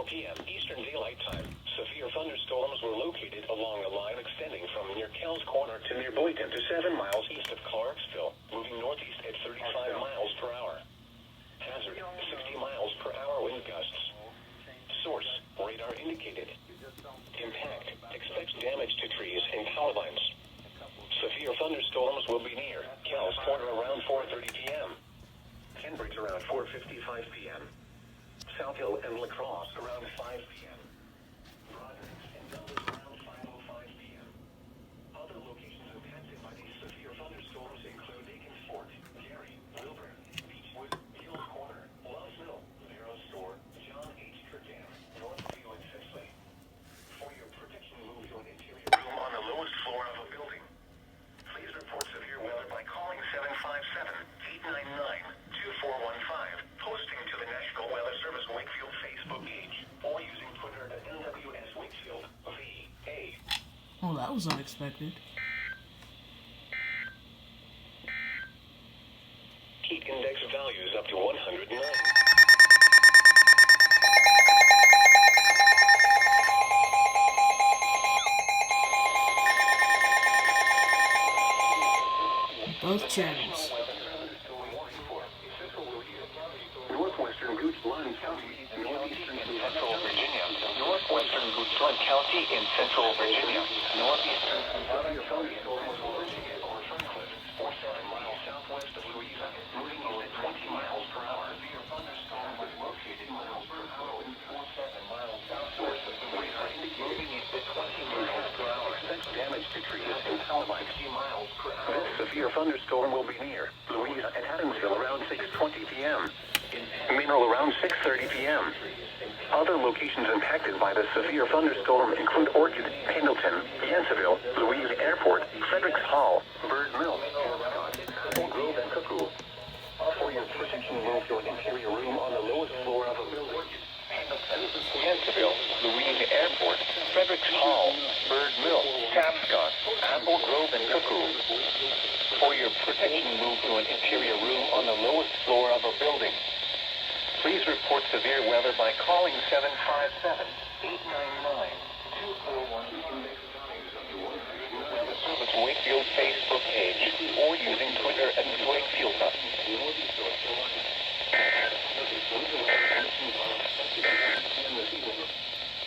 p.m. Eastern Daylight Time. Severe thunderstorms were located along a line extending from near Kells Corner to near Boynton to 7 miles east of Clarksville, moving northeast at 35 miles per hour. Hazard, 60 miles per hour wind gusts. Source, radar indicated. Impact, expects damage to trees and power lines. Severe thunderstorms will be near Kells Corner around 4:30 p.m. Cambridge around 4:55 p.m. South Hill and La Crosse around 5 p.m. Providence and Douglas around 5:05 p.m. Other locations impacted by these severe thunderstorms include Aiken Fort, Gary, Wilburn, Beechwood, Hills Corner, Love Mill, Narrow Store, John H. Turdam, Northview, and Fisley. For your protection, move to an interior room on the lowest floor of a building. Please report severe weather by calling 757-899-2415, posting to the National Weather Service Wakefield Facebook page, or using Twitter at NWS Wakefield, VA. Oh, that was unexpected. Heat index values up to 109. Both channels. Northwestern Goochland County, northeastern Central Virginia. Northwestern Goochland County in Central Virginia. Northeastern Virginia or Ferncliff, 47 miles southwest of Louisa, moving in at 20 miles per hour. Severe thunderstorm was located miles per hour in 47 miles southwest of Louisa, moving in at 20 miles per hour. Expects damage to trees and power lines 60 miles per hour. This severe thunderstorm will be near Louisa and Adamsville around 6:20 p.m. Mineral around 6:30 p.m. Other locations impacted by the severe thunderstorm include Orchid, Pendleton, Yanceyville, Louise Airport, Fredericks Hall, Bird Mill, Apple Grove, and Cuckoo. For your protection, move to an interior room on the lowest floor of a building. Pendleton, Yanceyville, Louise Airport, Fredericks Hall, Bird Mill, Tapscott, Apple Grove, and Cuckoo. For your protection, move to an interior room on the lowest floor of a building. Please report severe weather by calling 757-899-2415. Weather Service Wakefield Facebook page, or using Twitter at Wakefield.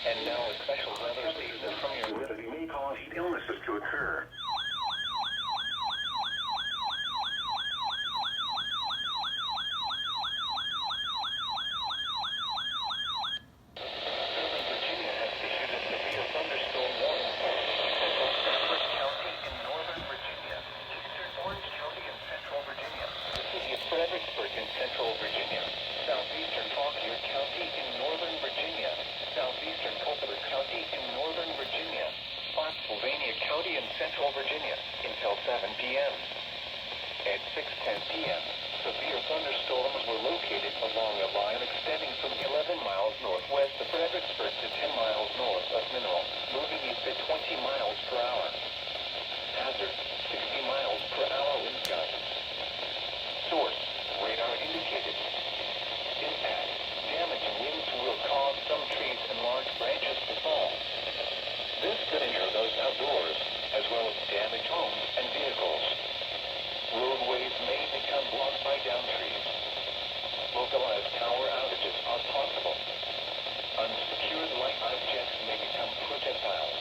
And now a special weather season from your humidity may cause illnesses to occur. Central Virginia until 7 p.m. At 6:10 p.m., severe thunderstorms were located along a line extending from 11 miles northwest of Fredericksburg to 10 miles north of Mineral, moving east at 20 miles per hour. Hazard, 60 miles per hour wind gusts. Source, radar indicated. Impact, damaging winds will cause some trees and large branches to fall. This could injure those outdoors, as well as damage homes and vehicles. Roadways may become blocked by downed trees. Localized power outages are possible. Unsecured light objects may become projectiles.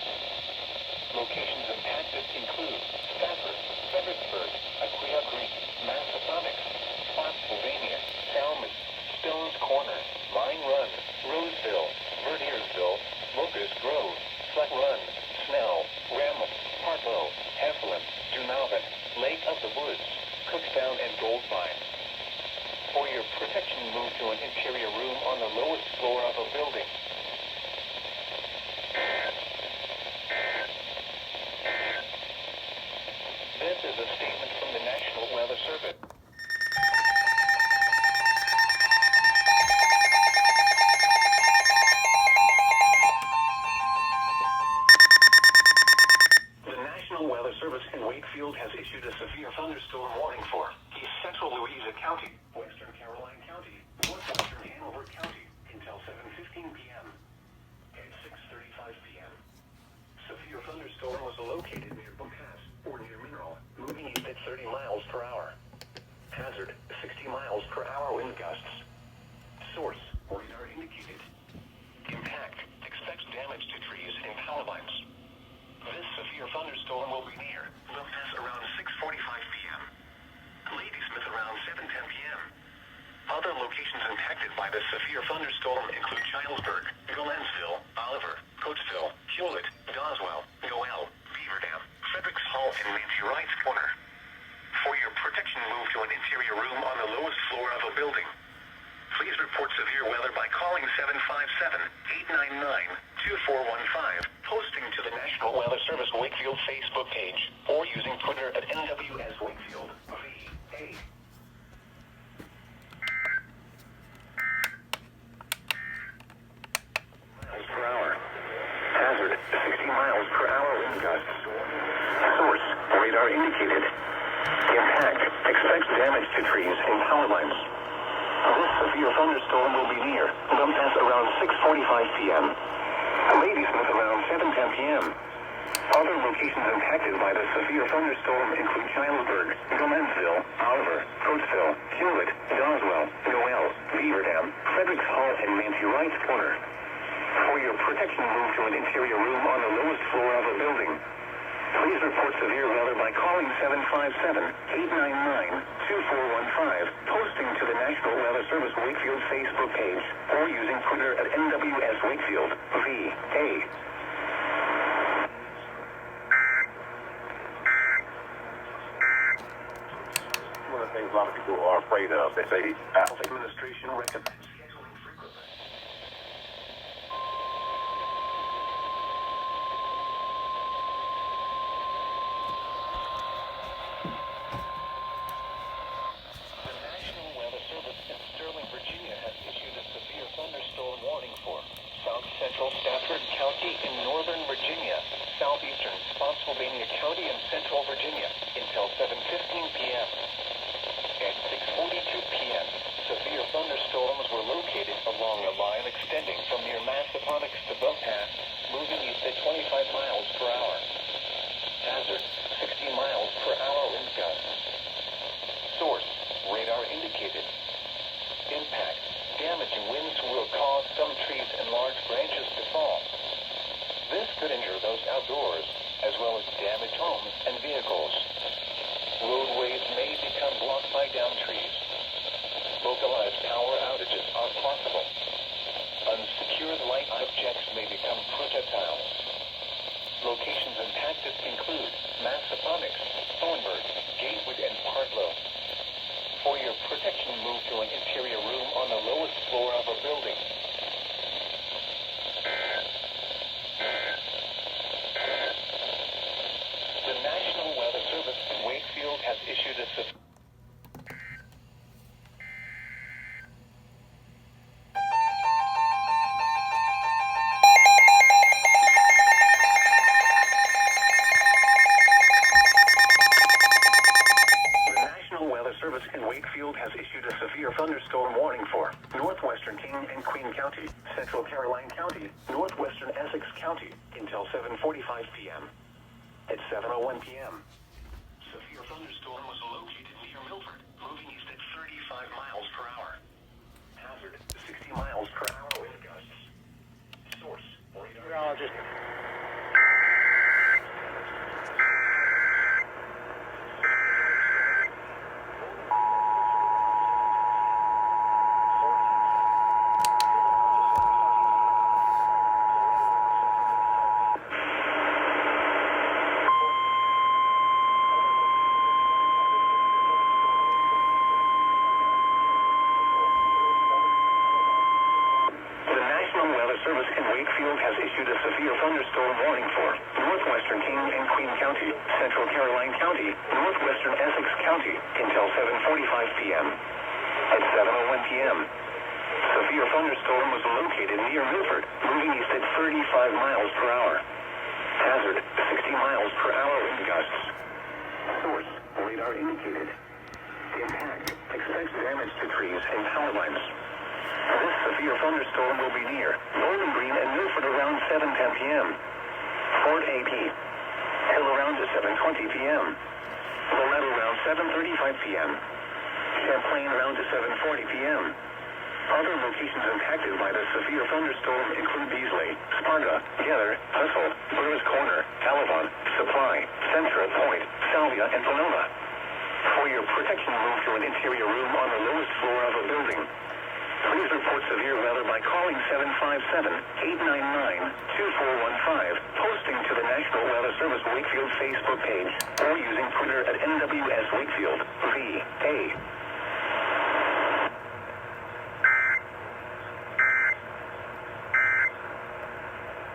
Locations impacted include Stafford, Fredericksburg, Aquia Creek, Massasonomics, Spotsylvania, Salmon, Stones Corner, Mine Run, Roseville, Verdiersville, Locust Grove, Flat Run, Snell, Ramel, Hartlow, Heflin, Dunavin, Lake of the Woods, Cookstown, and Goldmine. For your protection, move to an interior room on the lowest floor of a building. This is a statement from the National Weather Service. Weather Service in Wakefield has issued a severe thunderstorm warning for East Central Louisa County, Western Caroline County, Northwestern Hanover County until 7:15 p.m. severe thunderstorm was located near Bookhouse or near Mineral, moving east at 30 miles per hour. Hazard, 60 miles per hour wind gusts. Source, radar indicated. Impact, expects damage to trees and power lines. This severe thunderstorm will be near Bookhouse around 6:45 p.m. Ladysmith around 7:10 p.m. Other locations impacted by the severe thunderstorm include Childsburg, Gillensville, Oliver, Coatesville, Hewlett, Doswell, Goel, Beaver Dam, Fredericks Hall, and Nancy Wright's Corner. For your protection, move to an interior room on the lowest floor of a building. Please report severe weather by calling 757-899-2415, posting to the National Weather Service Wakefield Facebook page, or using Twitter at NWS Wakefield. VA. Miles per hour. Hazard, 60 miles per hour wind gusts. Source, radar indicated. Impact, expects damage to trees and power lines. This severe thunderstorm will be near Bookhouse around 6:45 p.m. Ladysmith around 7:10 p.m. Other locations impacted by the severe thunderstorm include Childsburg, Gillensville, Oliver, Coatesville, Hewlett, Doswell, Goel, Beaver Dam, Fredericks Hall, and Nancy Wright's Corner. For your protection, move to an interior room on the lowest floor of a building. Please report severe weather by calling 757-899-2415, posting to the National Weather Service Wakefield Facebook page, or using Twitter at NWS Wakefield, VA. One of the things a lot of people are afraid of, they say, health administration recommends scheduling frequently. Central Stafford County in northern Virginia, southeastern Spotsylvania County and central Virginia until 7:15 p.m. At 6:42 p.m., severe thunderstorms were located along a line extending from near Massaponax to Bookhouse, moving east at 25 miles per hour. Hazard, 60 miles per hour wind gusts. Source, radar indicated. Impact, damaging winds will cause some trees and large branches to fall. This could injure those outdoors, as well as damage homes and vehicles. Roadways may become blocked by downed trees. Localized power outages are possible. Unsecured light objects may become projectiles. Locations impacted include Massaponax, Thornburg, Gatewood, and Partlow. For your protection, move to an interior room on the lowest floor of a building. The National Weather Service in Wakefield has issued a Service in Wakefield has issued a severe thunderstorm warning for northwestern King and Queen County, central Caroline County, northwestern Essex County until 7:45 p.m. At 7:01 p.m., severe thunderstorm was located near Milford, moving east at 35 miles per hour. Hazard, 60 miles per hour wind gusts. Source, radar. Service in Wakefield has issued a severe thunderstorm warning for northwestern King and Queen County, central Caroline County, northwestern Essex County until 7:45 p.m. At 7:01 p.m., severe thunderstorm was located near Milford, moving east at 35 miles per hour. Hazard, 60 miles per hour wind gusts. Source, radar indicated. Impact, expects damage to trees and power lines. This severe thunderstorm will be near Bowling Green and Milford around 7:10 p.m. Fort AP. Hill around 7:20 p.m. Loretto around 7:35 p.m. Champlain around 7:40 p.m. Other locations impacted by the severe thunderstorm include Beasley, Sparta, Gether, Hustle, Burris Corner, Calavon, Supply, Central Point, Salvia, and Sonoma. For your protection, move to an interior room on the lowest floor of a building. Please report severe weather by calling 757-899-2415, posting to the National Weather Service Wakefield Facebook page, or using Twitter at NWS Wakefield, VA.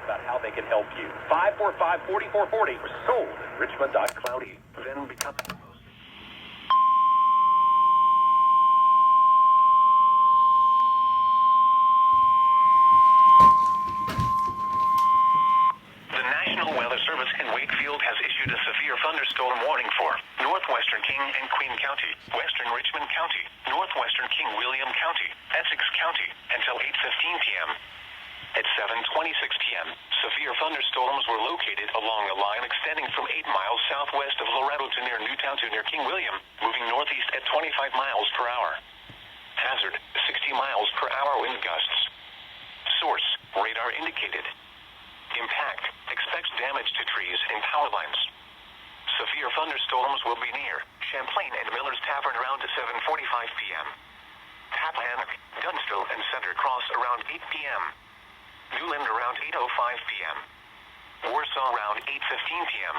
About how they can help you. 545-4440 or sold at richmond.cloudy. Then become... The National Weather Service in Wakefield has issued a severe thunderstorm warning for northwestern King and Queen County, western Richmond County, northwestern King William County, Essex County, until 8:15 p.m. At 7:26 p.m., severe thunderstorms were located along a line extending from 8 miles southwest of Loretto to near Newtown to near King William, moving northeast at 25 miles per hour. Hazard, 60 miles per hour wind gusts. Source, radar indicated. Impact, expects damage to trees and power lines. Severe thunderstorms will be near Champlain and Miller's Tavern around 7:45 p.m. Tappahannock, Dunstall, and Center Cross around 8 p.m. Newland around 8:05 p.m. Warsaw around 8:15 p.m.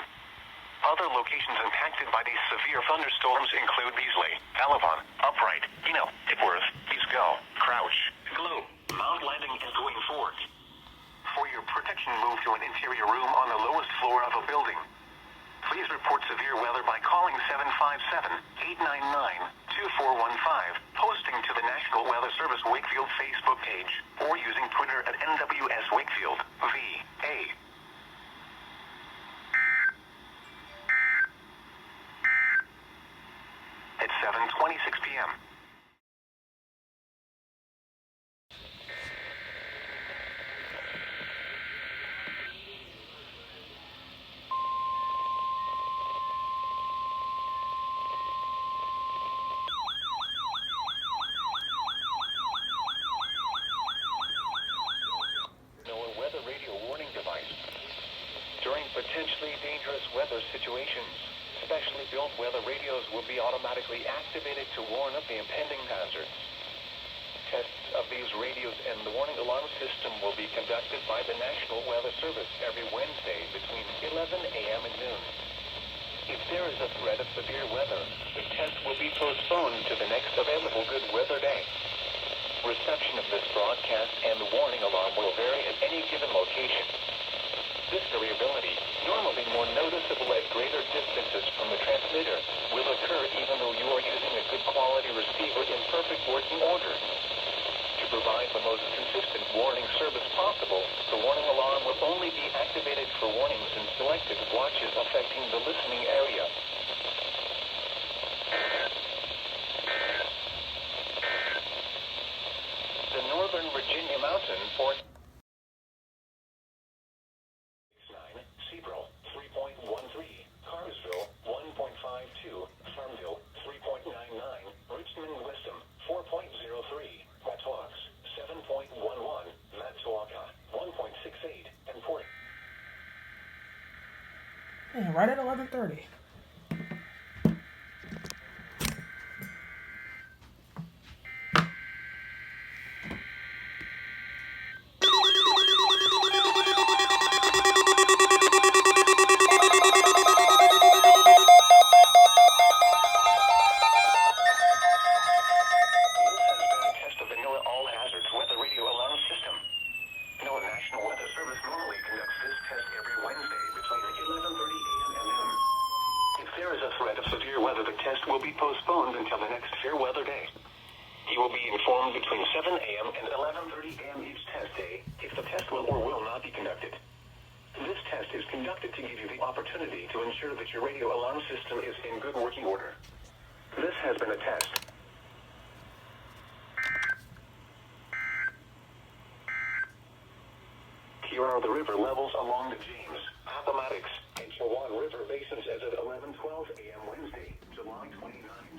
Other locations impacted by these severe thunderstorms include Beasley, Calavon, Upright, Hipworth, Eastgo, Crouch, Glue, Mount Landing, and Going Fork. For your protection, move to an interior room on the lowest floor of a building. Please report severe weather by calling 757-899-2415, posting to the National Weather Service Wakefield Facebook page, or using Twitter at NWS Wakefield, VA. At 7:26 p.m. Potentially dangerous weather situations. Specially built weather radios will be automatically activated to warn of the impending hazards. Tests of these radios and the warning alarm system will be conducted by the National Weather Service every Wednesday between 11 a.m. and noon. If there is a threat of severe weather, the test will be postponed to the next available good weather day. Reception of this broadcast and the warning alarm will vary at any given location. This variability, normally more noticeable at greater distances from the transmitter, will occur even though you are using a good quality receiver in perfect working order. To provide the most consistent warning service possible, the warning alarm will only be activated for warnings in selected watches affecting the listening area. The Northern Virginia Mountain Fort Yeah, right at 11:30. will be postponed until the next fair weather day. You will be informed between 7 a.m. and 11:30 a.m. each test day if the test will or will not be conducted. This test is conducted to give you the opportunity to ensure that your radio alarm system is in good working order. This has been a test. Here are the river levels along the James, mathematics. And for Swan River Basin says at 11:12 a.m. Wednesday, July 29th.